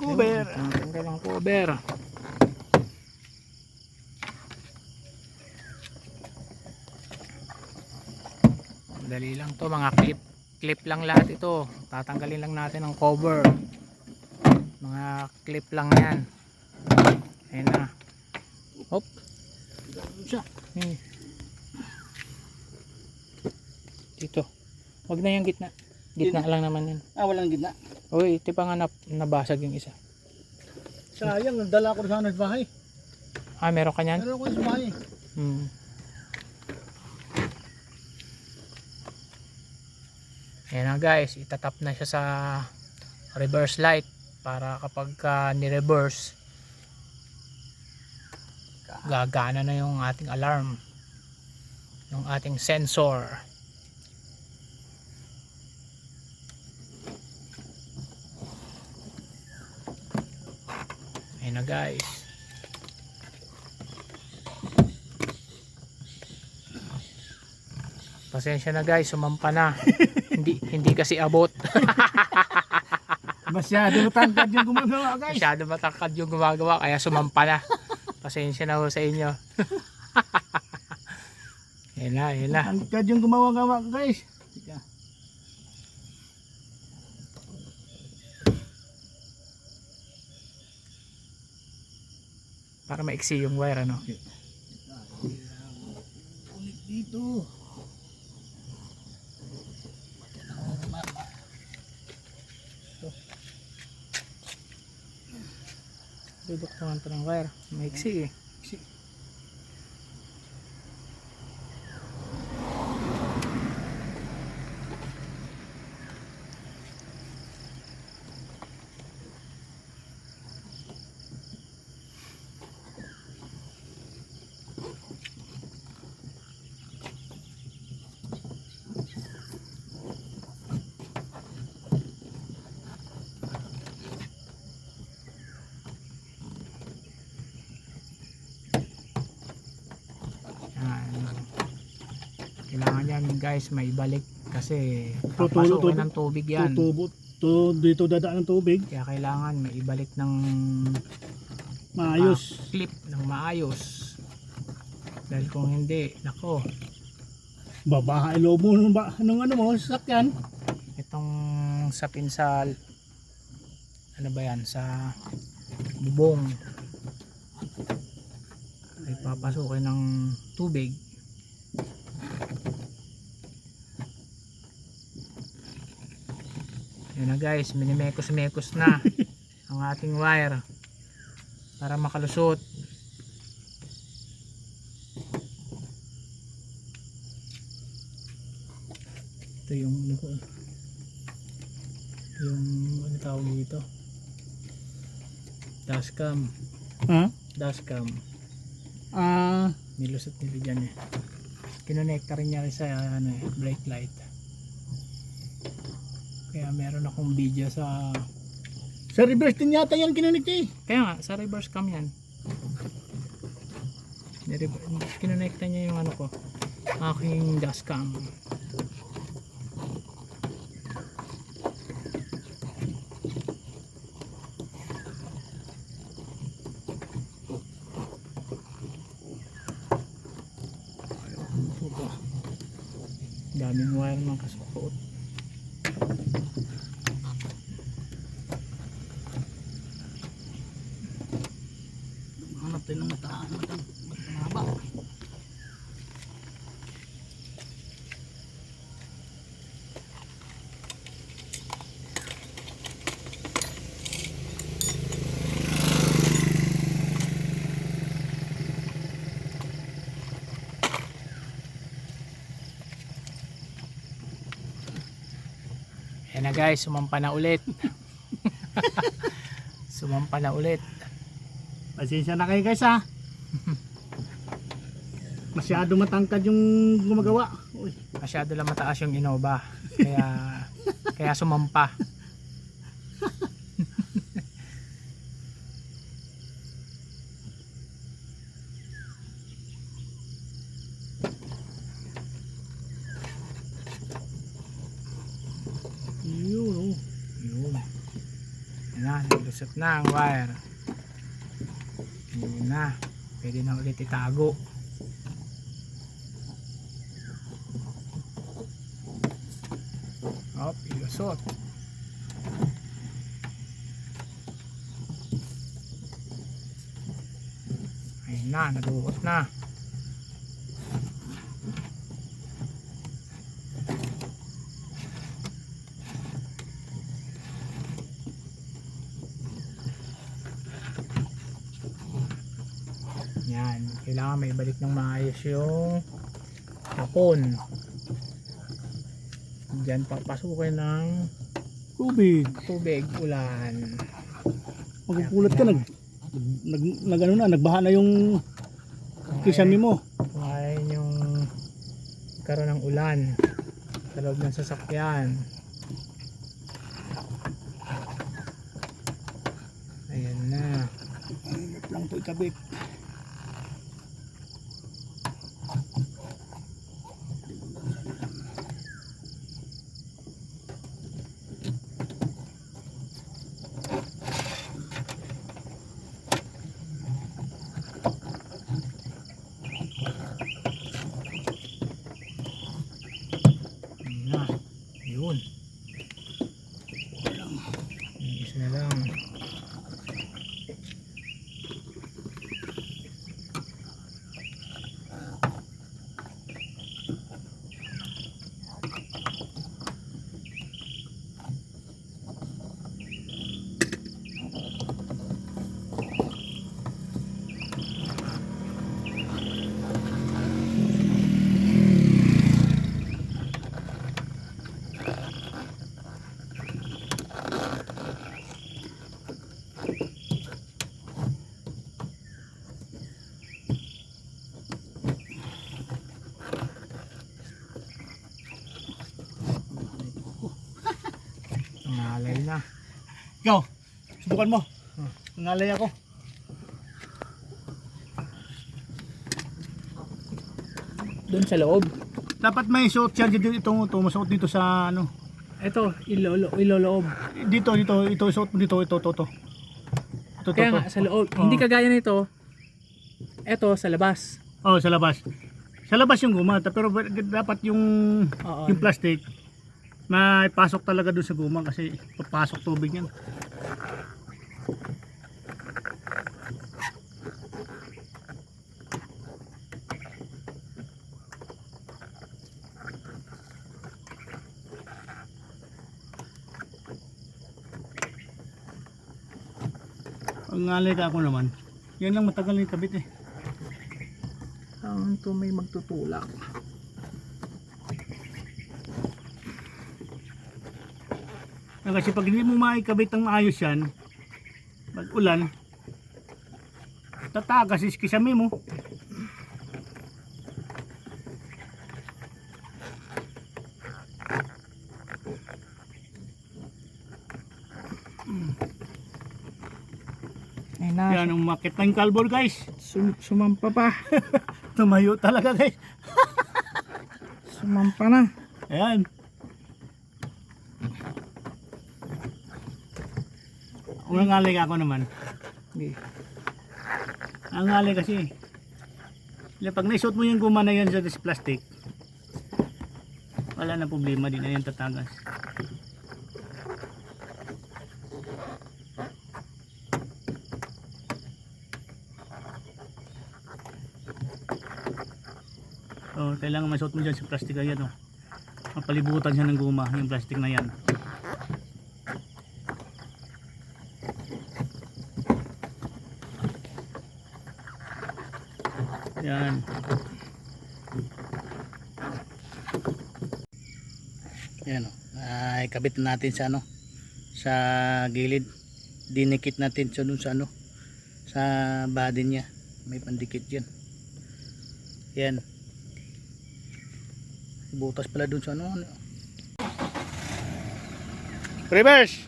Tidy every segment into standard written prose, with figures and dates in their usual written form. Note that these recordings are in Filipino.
cover. Tanggal ang cover. Dali lang to, mga clip lang lahat ito. Tatanggalin lang natin ang cover. Mga clip lang yan. Ayan na. Hop. Dito. Wag na yung gitna. Gitna lang naman yan. Walang gitna. Uy, ito pa nga nabasag yung isa. Sayang, nagdala ko sana sa bahay. Meron ka nyan? Meron ko sa bahay. Ayan na guys, itatap na siya sa reverse light para kapag ni-reverse gagana na yung ating alarm, yung ating sensor. Ayan na guys. Pasensya na guys, sumampa na. hindi kasi abot. Masyado matangkad yung gumagawa guys. Masyado matangkad yung gumagawa kaya sumampa na. Pasensya na ho sa inyo. Ayan na, ayan na. Matangkad yung gumawa-gawa guys. Para maiksi yung wire, ano? Ulit dito. Dudok naman ito ng wire. Maiksi eh. Kailangan yan guys maibalik kasi papasukin ng tubig yan. Dito dadaan ng tubig. Kaya kailangan maibalik ng maayos. Clip ng maayos. Dahil kung hindi, nako. Babaha ilobo nung ano mo, sasakyan. Itong sa pinsal, ano ba yan, sa bubong ay papasukin ng tubig. Yan na guys, minimekos-mekos na ang ating wire para makalusot. Ito yung ano tawag dito, dashcam. Dashcam. Nilusot nila dyan eh. Kinonekta rin niya sa brake light. Kaya meron akong video sa reverse din yata yan kinonekta eh. Kaya nga, sa reverse cam yan. Kinonekta niya yung ano ko, aking dashcam. Daming wire ng kasuot. Hanap tayo ng matahaba. Ayan na guys, sumampa na ulit. Sumampa na ulit. Pasensya na kayo guys ha. Masyado matangkad yung gumagawa. Uy. Masyado lang mataas yung Innova. Kaya sumampa. Lusot na ang wire. Yun na. Pwede na ulit itago. Hop, ilusot. Ayun na, naduot na. Yan, kailangan may balik ng maayos yung hapon. Diyan papasukin ng tubig, ulan. Magpupulat ka, nagbaha na yung kisame mo. Ngayon yung karoon ng ulan sa loob ng sasakyan. Ayan na. Hirap lang ito ikabit. Yun. Yung isa na lang. Nalay na. Ikaw, subukan mo. Nangalay ako. Doon sa loob. Dapat may suot siya dito, ito masuot dito sa ano. Ito, iloloob. Dito, ito suot mo dito, ito. Kaya nga, sa loob. Hindi kagaya nito. Ito, sa labas. Oh, sa labas. Sa labas yung guma, pero dapat yung Oo. yung plastic na ipasok talaga doon sa guma kasi papasok tubig yan. Ang ngalay ka ako naman. Yan lang matagal na yung kabit eh. Ang to may magtutulak. Kasi pag hindi mo maikabit ang maayos yan, pag ulan, tatagas is kisame mo. Ayun na. Yan ang umakit na yung kalbor guys. Sumampa pa. Tumayo talaga guys. Sumampa na. Ayan. Ang ngalay ako naman. Hindi. Ang ngalay kasi. Pag naisuot mo yung guma na yan sa plastic, wala na problema, din na yan tatagas. So, kailangan masuot mo dyan sa plastic na yan. Oh. Mapalibutan siya ng guma, yung plastic na yan. Yan. Yan oh. Ay kabit natin sa ano, sa gilid. Dinikit natin sa dun sa ano, sa body niya. May pandikit 'yan. Yan. Butas pala dun sa ano. Reverse.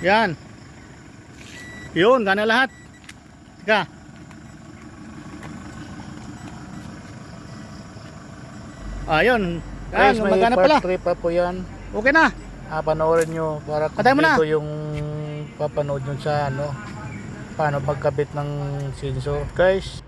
Yan. Yun, gana lahat. Teka. Ayun. Guys, Yan, may magana part pala. 3 pa po yan. Okay na. Panoorin nyo para Patay mo na. kompleto yung papanood yun sa ano paano pagkabit ng sensor guys.